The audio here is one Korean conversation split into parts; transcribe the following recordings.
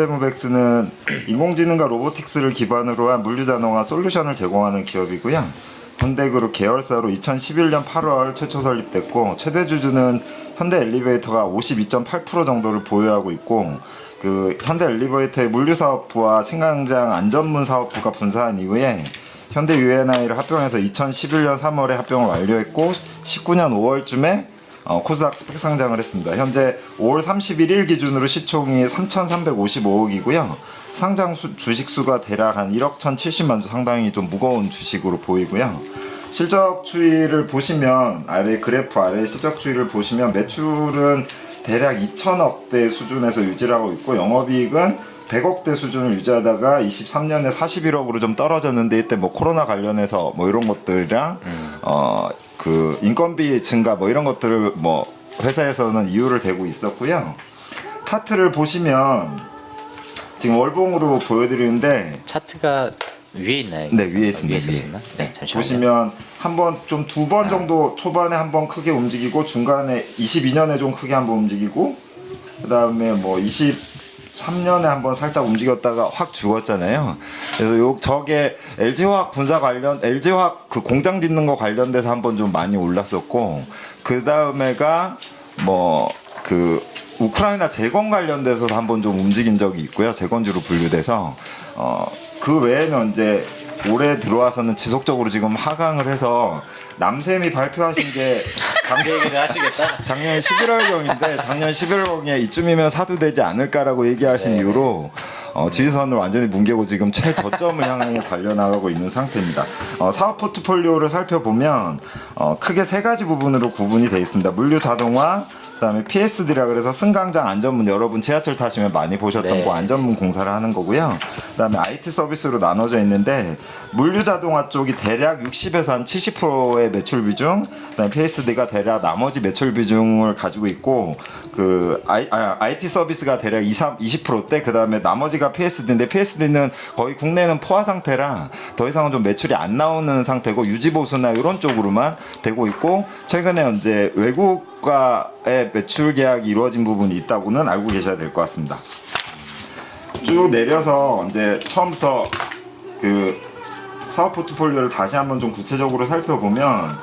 현대무백스는 인공지능과 로보틱스를 기반으로 한 물류자동화 솔루션을 제공하는 기업이고요. 현대그룹 계열사로 2011년 8월 최초 설립됐고 최대 주주는 현대엘리베이터가 52.8% 정도를 보유하고 있고 그 현대엘리베이터의 물류사업부와 승강장 안전문 사업부가 분사한 이후에 현대 UNI를 합병해서 2011년 3월에 합병을 완료했고 19년 5월쯤에 코스닥 스펙 상장을 했습니다. 현재 5월 31일 기준으로 시총이 3,355억이고요. 상장 주식수가 대략 한 1억 1,070만 주, 상당히 좀 무거운 주식으로 보이고요. 실적 추이를 보시면 그래프 아래 실적 추이를 보시면 매출은 대략 2,000억대 수준에서 유지를 하고 있고 영업이익은 100억대 수준을 유지하다가 23년에 41억으로 좀 떨어졌는데 이때 뭐 코로나 관련해서 뭐 이런 것들이랑 그 인건비 증가 뭐 이런 것들을 뭐 회사에서는 이유를 대고 있었고요. 차트를 보시면 지금 월봉으로 보여드리는데 차트가 위에 있나요? 네, 위에 있습니다. 위에 있었나? 네, 잠시만요. 보시면 한번 좀 두 번 정도 초반에 한번 크게 움직이고 중간에 22년에 좀 크게 한번 움직이고 그다음에 뭐 23년에 한번 살짝 움직였다가 확 죽었잖아요. 그래서 저게 LG화학 분사 관련 LG화학 그 공장 짓는 거 관련돼서 한번 좀 많이 올랐었고 그다음에가 뭐 그 우크라이나 재건 관련돼서도 한번 좀 움직인 적이 있고요. 재건주로 분류돼서 그 외에는 이제 올해 들어와서는 지속적으로 지금 하강을 해서 남샘이 발표하신 게 강제 얘기를 하시겠다. 작년 11월경인데 작년 11월경에 이쯤이면 사도 되지 않을까라고 얘기하신 네. 이유로 지지선을 완전히 뭉개고 지금 최저점을 향해 달려나가고 있는 상태입니다. 사업 포트폴리오를 살펴보면 크게 세 가지 부분으로 구분이 되어 있습니다. 물류 자동화, 그다음에 PSD라 그래서 승강장 안전문, 여러분 지하철 타시면 많이 보셨던 네. 그 안전문 공사를 하는 거고요. 그다음에 IT 서비스로 나눠져 있는데 물류 자동화 쪽이 대략 60에서 한 70%의 매출 비중, 그다음에 PSD가 대략 나머지 매출 비중을 가지고 있고 그 IT 서비스가 대략 20%대, 그다음에 나머지가 PSD인데 PSD는 거의 국내는 포화 상태라 더 이상은 좀 매출이 안 나오는 상태고 유지 보수나 이런 쪽으로만 되고 있고 최근에 이제 외국과의 매출 계약이 이루어진 부분이 있다고는 알고 계셔야 될 것 같습니다. 쭉 내려서 이제 처음부터 그 사업 포트폴리오를 다시 한번 좀 구체적으로 살펴보면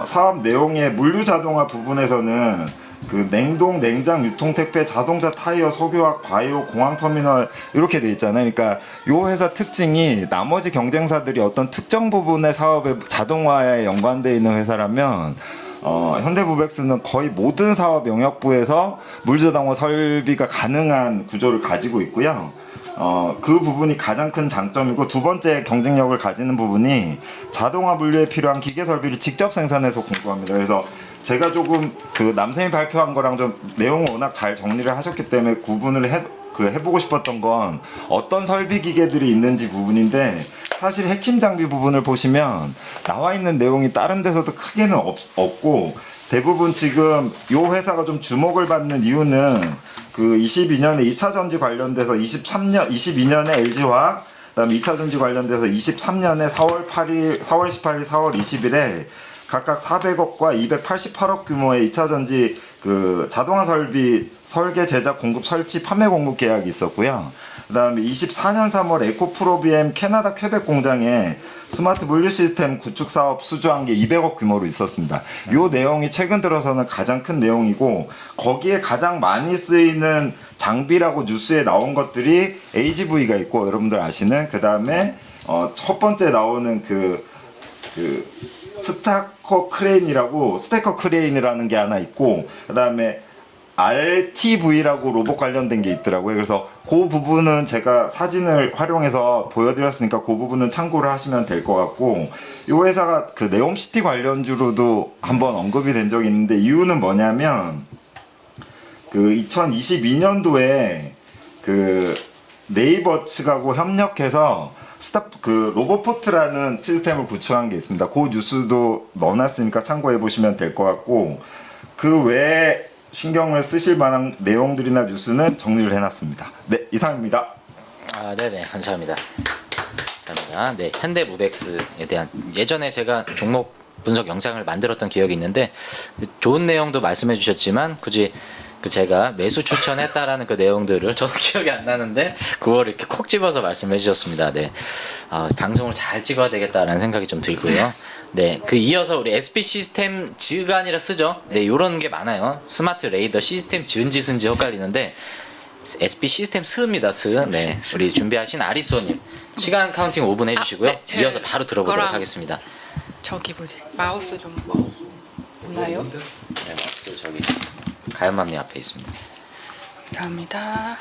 사업 내용의 물류 자동화 부분에서는 그 냉동, 냉장, 유통, 택배, 자동차, 타이어, 석유화학, 바이오, 공항 터미널 이렇게 돼 있잖아요. 그러니까 요 회사 특징이 나머지 경쟁사들이 어떤 특정 부분의 사업의 자동화에 연관되어 있는 회사라면 현대무백스는 거의 모든 사업 영역부에서 물자동화 설비가 가능한 구조를 가지고 있고요. 그 부분이 가장 큰 장점이고 두 번째 경쟁력을 가지는 부분이 자동화 분류에 필요한 기계 설비를 직접 생산해서 공급합니다. 그래서 제가 조금 그 남샘이 발표한 거랑 좀 내용을 워낙 잘 정리를 하셨기 때문에 구분을 해보고 싶었던 건 어떤 설비 기계들이 있는지 부분인데 사실 핵심 장비 부분을 보시면 나와 있는 내용이 다른 데서도 크게는 없고 대부분 지금 요 회사가 좀 주목을 받는 이유는 그 22년에 2차 전지 관련돼서 22년에 LG화학, 그다음에 2차 전지 관련돼서 23년에 4월 18일, 4월 20일에 각각 400억과 288억 규모의 2차 전지 그 자동화 설비 설계, 제작, 공급, 설치, 판매 공급 계약이 있었고요. 그다음에 24년 3월 에코프로비엠 캐나다 퀘벡 공장에 스마트 물류 시스템 구축 사업 수주한 게 200억 규모로 있었습니다. 이 내용이 최근 들어서는 가장 큰 내용이고 거기에 가장 많이 쓰이는 장비라고 뉴스에 나온 것들이 AGV가 있고 여러분들 아시는 그다음에 첫 번째 나오는 그 스테커 크레인이라는 게 하나 있고 그다음에 RTV라고 로봇 관련된 게 있더라고요. 그래서 그 부분은 제가 사진을 활용해서 보여드렸으니까 그 부분은 참고를 하시면 될 것 같고 이 회사가 그 네옴시티 관련주로도 한번 언급이 된 적이 있는데 이유는 뭐냐면 그 2022년도에 그 네이버 측하고 협력해서 그 로봇포트라는 시스템을 구축한 게 있습니다. 그 뉴스도 넣어놨으니까 참고해 보시면 될 것 같고 그 외에 신경을 쓰실 만한 내용들이나 뉴스는 정리를 해놨습니다. 네, 이상입니다. 네네, 감사합니다. 감사합니다. 네, 현대무백스에 대한 예전에 제가 종목 분석 영상을 만들었던 기억이 있는데 좋은 내용도 말씀해 주셨지만 굳이 그 제가 매수 추천했다라는 그 내용들을 저도 기억이 안 나는데 그걸 이렇게 콕 집어서 말씀해 주셨습니다. 네, 방송을 잘 찍어야 되겠다라는 생각이 좀 들고요. 네, 그 이어서 우리 SP 시스템 즈가 아니라 쓰죠. 네, 요런 게 많아요. 스마트 레이더 시스템 즈인지 쓴지 헷갈리는데 SP 시스템 스입니다. 스. 네, 우리 준비하신 아리소님 시간 카운팅 5분 해주시고요. 네, 제 이어서 바로 들어보도록 거랑 하겠습니다. 저기 뭐지? 마우스 좀 없나요? 네, 마우스 저기 가연맘님 앞에 있습니다. 감사합니다.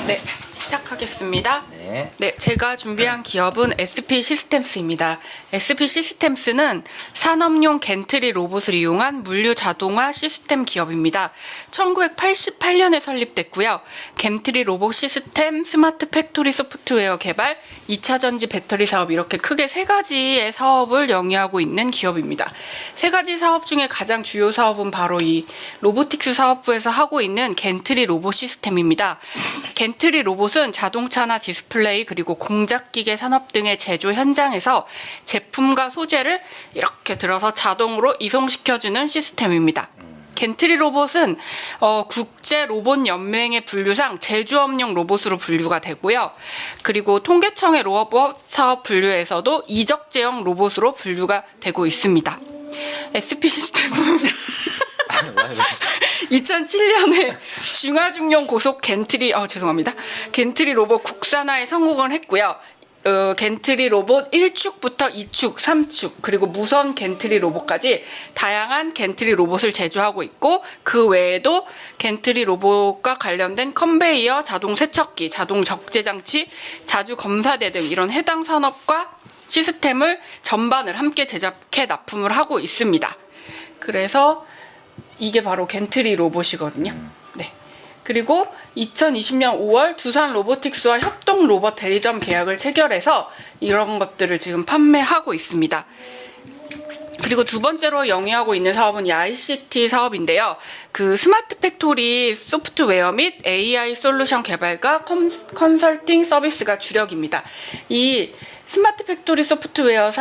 네, 시작하겠습니다. 네. 네, 제가 준비한 기업은 SP 시스템스입니다. SP 시스템스는 산업용 겐트리 로봇을 이용한 물류 자동화 시스템 기업입니다. 1988년에 설립됐고요. 겐트리 로봇 시스템, 스마트 팩토리 소프트웨어 개발, 2차 전지 배터리 사업 이렇게 크게 세 가지의 사업을 영위하고 있는 기업입니다. 세 가지 사업 중에 가장 주요 사업은 바로 이 로보틱스 사업부에서 하고 있는 겐트리 로봇 시스템입니다. 겐트리 로봇은 자동차나 디스플레이 그리고 공작기계 산업 등의 제조 현장에서 제품과 소재를 이렇게 들어서 자동으로 이송시켜주는 시스템입니다. 겐트리 로봇은 국제 로봇 연맹의 분류상 제조업용 로봇으로 분류가 되고요. 그리고 통계청의 로봇 사업 분류에서도 이적제형 로봇으로 분류가 되고 있습니다. SP 시스템은 2007년에 중화중용 고속 겐트리 겐트리 로봇 국산화에 성공을 했고요. 겐트리 로봇 1축부터 2축, 3축, 그리고 무선 겐트리 로봇까지 다양한 겐트리 로봇을 제조하고 있고 그 외에도 겐트리 로봇과 관련된 컨베이어, 자동 세척기, 자동 적재 장치, 자주 검사대 등 이런 해당 산업과 시스템을 전반을 함께 제작해 납품을 하고 있습니다. 그래서 이게 바로 겐트리 로봇이거든요. 네. 그리고 2020년 5월 두산 로보틱스와 협동 로봇 대리점 계약을 체결해서 이런 것들을 지금 판매하고 있습니다. 그리고 두 번째로 영위하고 있는 사업은 이 ICT 사업인데요. 그 스마트 팩토리 소프트웨어 및 AI 솔루션 개발과 컨설팅 서비스가 주력입니다. 이 스마트 팩토리 소프트웨어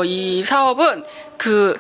이 사업은 그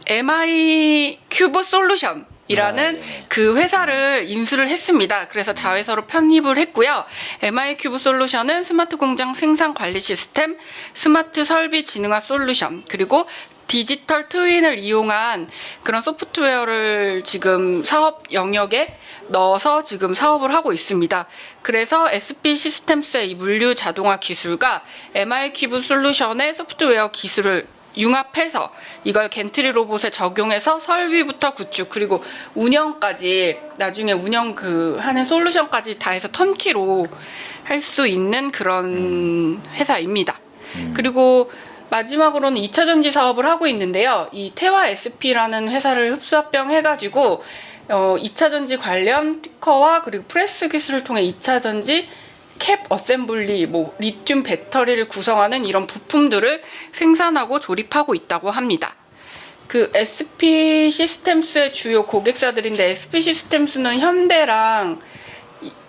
MI 큐브 솔루션 이라는 그 회사를 인수를 했습니다. 그래서 자회사로 편입을 했고요. MI큐브 솔루션은 스마트 공장 생산 관리 시스템, 스마트 설비 지능화 솔루션, 그리고 디지털 트윈을 이용한 그런 소프트웨어를 지금 사업 영역에 넣어서 지금 사업을 하고 있습니다. 그래서 SP 시스템스의 이 물류 자동화 기술과 MI큐브 솔루션의 소프트웨어 기술을 융합해서 이걸 겐트리 로봇에 적용해서 설비부터 구축 그리고 운영까지 나중에 운영 하는 솔루션까지 다 해서 턴키로 할 수 있는 그런 회사입니다. 그리고 마지막으로는 2차 전지 사업을 하고 있는데요. 이 태화 SP라는 회사를 흡수합병 해가지고 2차 전지 관련 특허와 그리고 프레스 기술을 통해 2차 전지 캡 어셈블리, 리튬 배터리를 구성하는 이런 부품들을 생산하고 조립하고 있다고 합니다. 그 SP 시스템스의 주요 고객사들인데 SP 시스템스는 현대랑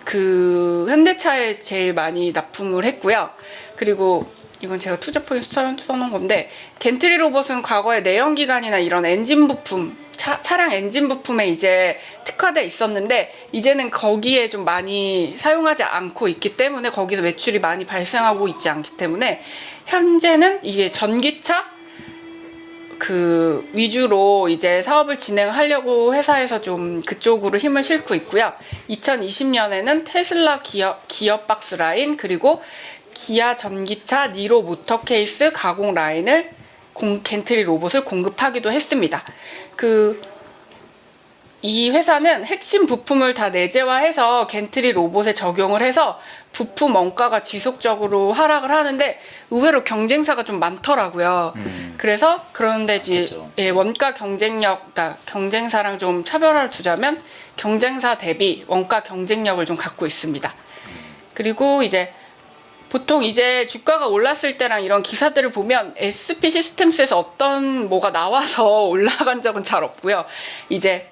그 현대차에 제일 많이 납품을 했고요. 그리고 이건 제가 투자 포인트 써놓은 건데 겐트리 로봇은 과거에 내연기관이나 이런 엔진 부품 차량 엔진 부품에 이제 특화돼 있었는데 이제는 거기에 좀 많이 사용하지 않고 있기 때문에 거기서 매출이 많이 발생하고 있지 않기 때문에 현재는 이게 전기차 그 위주로 이제 사업을 진행하려고 회사에서 좀 그쪽으로 힘을 싣고 있고요. 2020년에는 테슬라 기어박스 라인 그리고 기아 전기차 니로 모터 케이스 가공 라인을 겐트리 로봇을 공급하기도 했습니다. 이 회사는 핵심 부품을 다 내재화해서 겐트리 로봇에 적용을 해서 부품 원가가 지속적으로 하락을 하는데 의외로 경쟁사가 좀 많더라고요. 그래서 그런데 이제 원가 경쟁력, 그러니까 경쟁사랑 좀 차별화를 두자면 경쟁사 대비 원가 경쟁력을 좀 갖고 있습니다. 그리고 이제 보통 이제 주가가 올랐을 때랑 이런 기사들을 보면 SP 시스템스에서 어떤 뭐가 나와서 올라간 적은 잘 없고요. 이제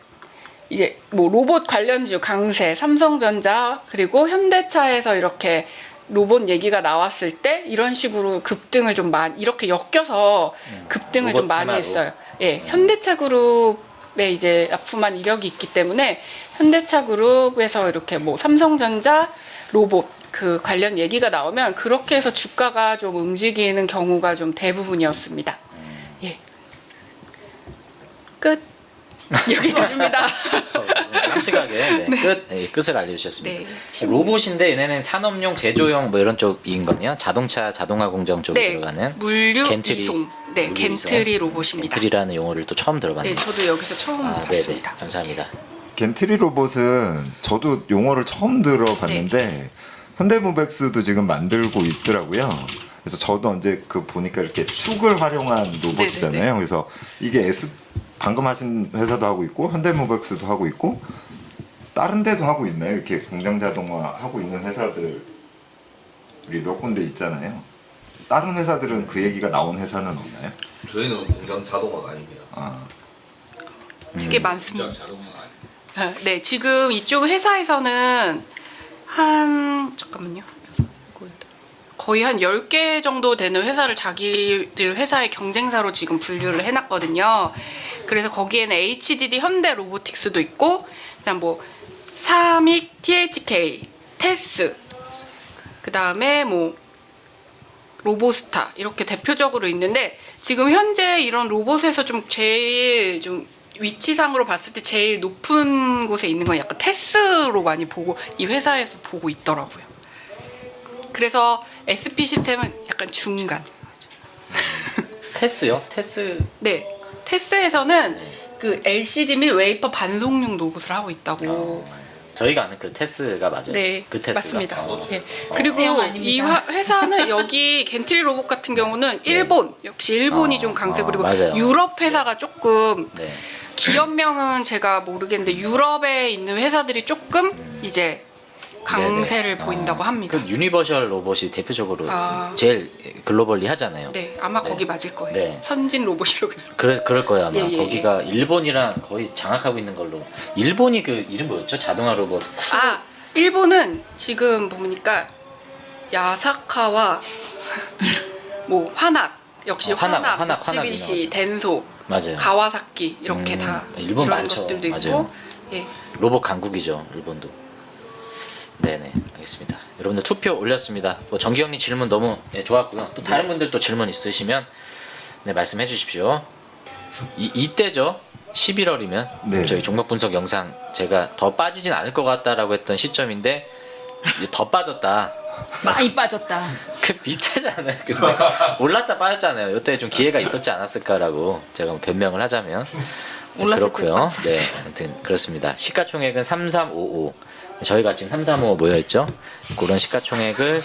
뭐 로봇 관련주 강세, 삼성전자 그리고 현대차에서 이렇게 로봇 얘기가 나왔을 때 이런 식으로 급등을 좀 많이 이렇게 엮여서 급등을 좀 많이 테마로. 했어요. 예, 현대차 그룹 기업에 이제 납품한 이력이 있기 때문에 현대차 그룹에서 이렇게 뭐 삼성전자 로봇 그 관련 얘기가 나오면 그렇게 해서 주가가 좀 움직이는 경우가 좀 대부분이었습니다. 예. 끝. 여기까지입니다. 깜찍하게 끝을 알려주셨습니다. 네. 로봇인데 얘네는 산업용, 제조용 뭐 이런 쪽인 거네요. 자동차, 자동화 공정 쪽에 네, 들어가는 물류 겐트리. 이송. 네, 물류 겐트리 이송. 로봇입니다. 겐트리라는 용어를 또 처음 들어봤네요. 네, 저도 여기서 처음 네네, 봤습니다. 감사합니다. 겐트리 로봇은 저도 용어를 처음 들어봤는데 네. 현대모백스도 지금 만들고 있더라고요. 그래서 저도 언제 그 보니까 이렇게 축을 활용한 로봇이잖아요. 네네네. 그래서 이게 방금 하신 회사도 하고 있고 현대모백스도 하고 있고 다른 데도 하고 있나요? 이렇게 공장 자동화 하고 있는 회사들이 몇 군데 있잖아요. 다른 회사들은 그 얘기가 나온 회사는 없나요? 저희는 공장 자동화가 아닙니다. 아, 되게 많습니다. 공장 자동화가 아니에요. 네, 지금 이쪽 회사에서는 잠깐만요. 거의 한 10개 정도 되는 회사를 자기들 회사의 경쟁사로 지금 분류를 해놨거든요. 그래서 거기에는 HDD 현대 로보틱스도 있고, 그다음 뭐 삼익 THK, 테스, 그다음에 뭐 로보스타 이렇게 대표적으로 있는데 지금 현재 이런 로봇에서 좀 제일 좀 위치상으로 봤을 때 제일 높은 곳에 있는 건 약간 테스로 많이 보고 이 회사에서 보고 있더라고요. 그래서 SP 시스템은 약간 중간. 테스요? 테스. 네, 테스에서는 그 LCD 및 웨이퍼 반송용 로봇을 하고 있다고. 저희가 아는 그 테스가 맞아요. 네, 그 테스가. 맞습니다. 예. 그리고 수영 이 아닙니다. 회사는 여기 겐트리 로봇 같은 경우는 일본, 역시 일본이 좀 강세. 그리고 맞아요. 유럽 회사가 조금 네. 기업명은 제가 모르겠는데 유럽에 있는 회사들이 조금 이제 강세를 네네. 보인다고 합니다. 그 유니버셜 로봇이 대표적으로 아. 제일 글로벌리 하잖아요. 네, 아마 거기 맞을 거예요. 네. 선진 로봇이라고. 그럴 거예요 아마. 예, 예, 거기가 일본이랑 거의 장악하고 있는 걸로. 일본이 그 이름 뭐였죠? 자동화 로봇. 아, 일본은 지금 보니까 야사카와 뭐 화낙 역시 화낙, 화낙, 미쓰비시, 덴소, 맞아요. 가와사키 이렇게 다 일본 이런 많죠. 것들도 있고, 맞아요. 예, 로봇 강국이죠 일본도. 네네 알겠습니다. 여러분들 투표 올렸습니다. 뭐 정기영님 질문 너무 좋았고요. 또 다른 분들 또 질문 있으시면 네 말씀해 주십시오. 이때죠. 11월이면 네. 저희 종목 분석 영상 제가 더 빠지진 않을 것 같다라고 했던 시점인데 이제 더 빠졌다. 많이 빠졌다. 그 비슷하지 않아요? 근데 올랐다 빠졌잖아요. 이때 좀 기회가 있었지 않았을까라고 제가 뭐 변명을 하자면 네, 올랐을 때 그렇고요. 빠졌어요. 네, 아무튼 그렇습니다. 시가총액은 3355. 저희가 지금 3355 모여 있죠. 그런 시가총액을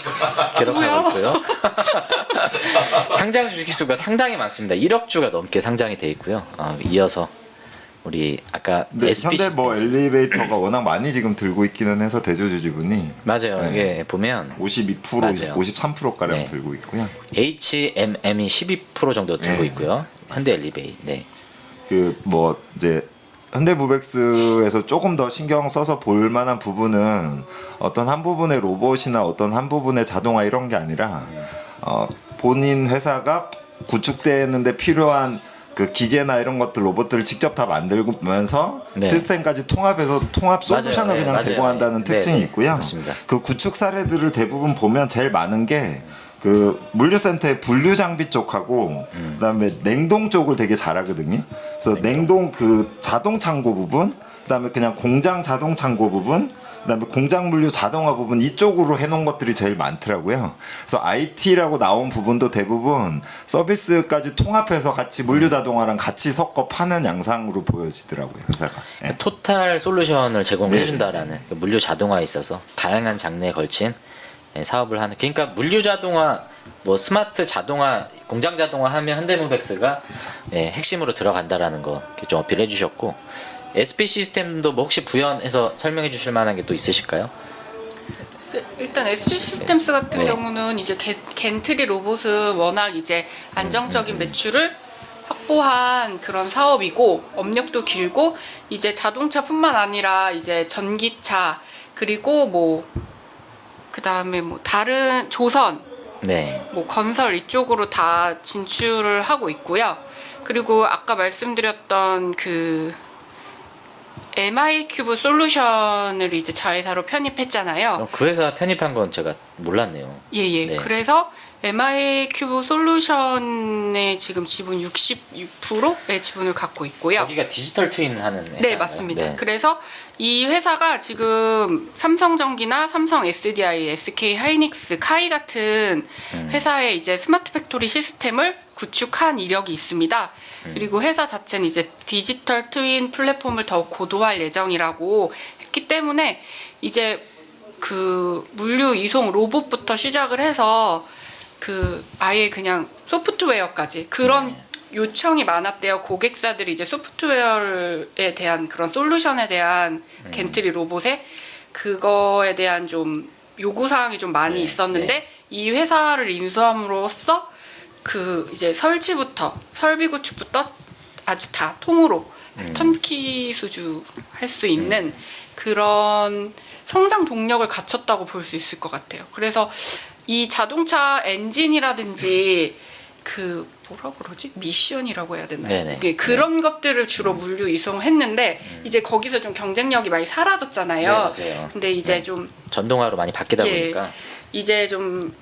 기록하고 있고요. 상장 주식수가 상당히 많습니다. 1억 주가 넘게 상장이 돼 있고요. 이어서 우리 아까 근데 SP 현대 뭐 시스템 엘리베이터가 워낙 많이 지금 들고 있기는 해서 대조주주분이 맞아요. 네. 이게 보면 52%, 맞아요. 53% 가량 네. 들고 있고요. HMM이 12% 정도 들고 네. 있고요. 현대 엘리베이. 네. 그 뭐 이제 현대무백스에서 조금 더 신경 써서 볼 만한 부분은 어떤 한 부분의 로봇이나 어떤 한 부분의 자동화 이런 게 아니라 본인 회사가 구축되는데 필요한 그 기계나 이런 것들 로봇들을 직접 다 만들면서 네. 시스템까지 통합해서 통합 솔루션을 맞아요. 네, 그냥 맞아요. 제공한다는 네, 특징이 네. 있고요. 맞습니다. 그 구축 사례들을 대부분 보면 제일 많은 게 그 물류센터의 분류 장비 쪽하고 그다음에 냉동 쪽을 되게 잘하거든요. 그래서 냉동 그 자동 창고 부분, 그다음에 그냥 공장 자동 창고 부분, 그다음에 공장 물류 자동화 부분 이쪽으로 해놓은 것들이 제일 많더라고요. 그래서 IT라고 나온 부분도 대부분 서비스까지 통합해서 같이 물류 자동화랑 같이 섞어 파는 양상으로 보여지더라고요, 회사가. 예. 토탈 솔루션을 제공을 네. 해준다라는 그 물류 자동화에 있어서 다양한 장르에 걸친 사업을 하는. 그러니까 물류 자동화, 뭐 스마트 자동화, 공장 자동화 하면 현대무백스가 핵심으로 들어간다라는 거 이렇게 좀 어필해 주셨고, SP 시스템도 뭐 혹시 부연해서 설명해 주실 만한 게 또 있으실까요? 일단 SP 시스템스 같은 네. 경우는 이제 겐트리 로봇은 워낙 이제 안정적인 매출을 확보한 그런 사업이고 업력도 길고 이제 자동차뿐만 아니라 이제 전기차 그리고 뭐 그다음에 뭐 다른 조선 네. 뭐 건설 이쪽으로 다 진출을 하고 있고요. 그리고 아까 말씀드렸던 그 MI 큐브 솔루션을 이제 자회사로 편입했잖아요. 그 회사 편입한 건 제가 몰랐네요. 예. 네. 그래서 MI 큐브 솔루션의 지금 지분 66%의 지분을 갖고 있고요. 여기가 디지털 트윈 하는 회사인가요? 네, 맞습니다. 네. 그래서 이 회사가 지금 삼성전기나 삼성 SDI, SK 하이닉스, 카이 같은 회사의 이제 스마트 팩토리 시스템을 구축한 이력이 있습니다. 그리고 회사 자체는 이제 디지털 트윈 플랫폼을 더욱 고도화할 예정이라고 했기 때문에 이제 그 물류 이송 로봇부터 시작을 해서 그 아예 그냥 소프트웨어까지 그런 요청이 많았대요. 고객사들이 이제 소프트웨어에 대한 그런 솔루션에 대한 겐트리 로봇에 그거에 대한 좀 요구사항이 좀 많이 네, 있었는데 이 회사를 인수함으로써 그 이제 설치부터 설비 구축부터 아주 다 통으로 턴키 수주 할 수 있는 그런 성장 동력을 갖췄다고 볼 수 있을 것 같아요. 그래서 이 자동차 엔진이라든지 그 뭐라 그러지? 미션이라고 해야 되나요? 네네. 이게 그런 것들을 주로 물류 이송했는데 이제 거기서 좀 경쟁력이 많이 사라졌잖아요. 네, 맞아요. 근데 이제 네. 좀 전동화로 많이 바뀌다 예, 보니까 이제 좀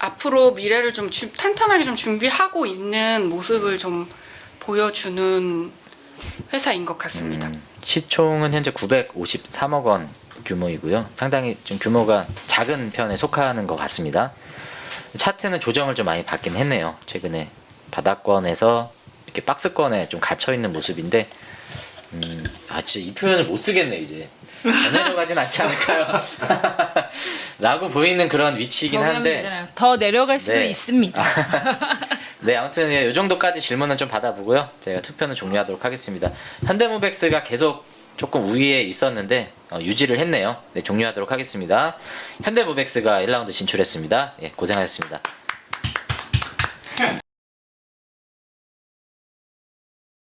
앞으로 미래를 좀 탄탄하게 좀 준비하고 있는 모습을 좀 보여주는 회사인 것 같습니다. 시총은 현재 953억 원 규모이고요. 상당히 좀 규모가 작은 편에 속하는 것 같습니다. 차트는 조정을 좀 많이 받긴 했네요. 최근에 바닥권에서 이렇게 박스권에 좀 갇혀 있는 모습인데, 진짜 이 표현을 못 쓰겠네 이제. 더 내려가진 않지 않을까요? 라고 보이는 그런 위치이긴 한데. 정리하면 더 내려갈 수도 네. 있습니다. 네, 아무튼 이 정도까지 질문은 좀 받아보고요. 제가 투표는 종료하도록 하겠습니다. 현대모백스가 계속 조금 우위에 있었는데 유지를 했네요. 네, 종료하도록 하겠습니다. 현대모백스가 1라운드 진출했습니다. 예, 고생하셨습니다.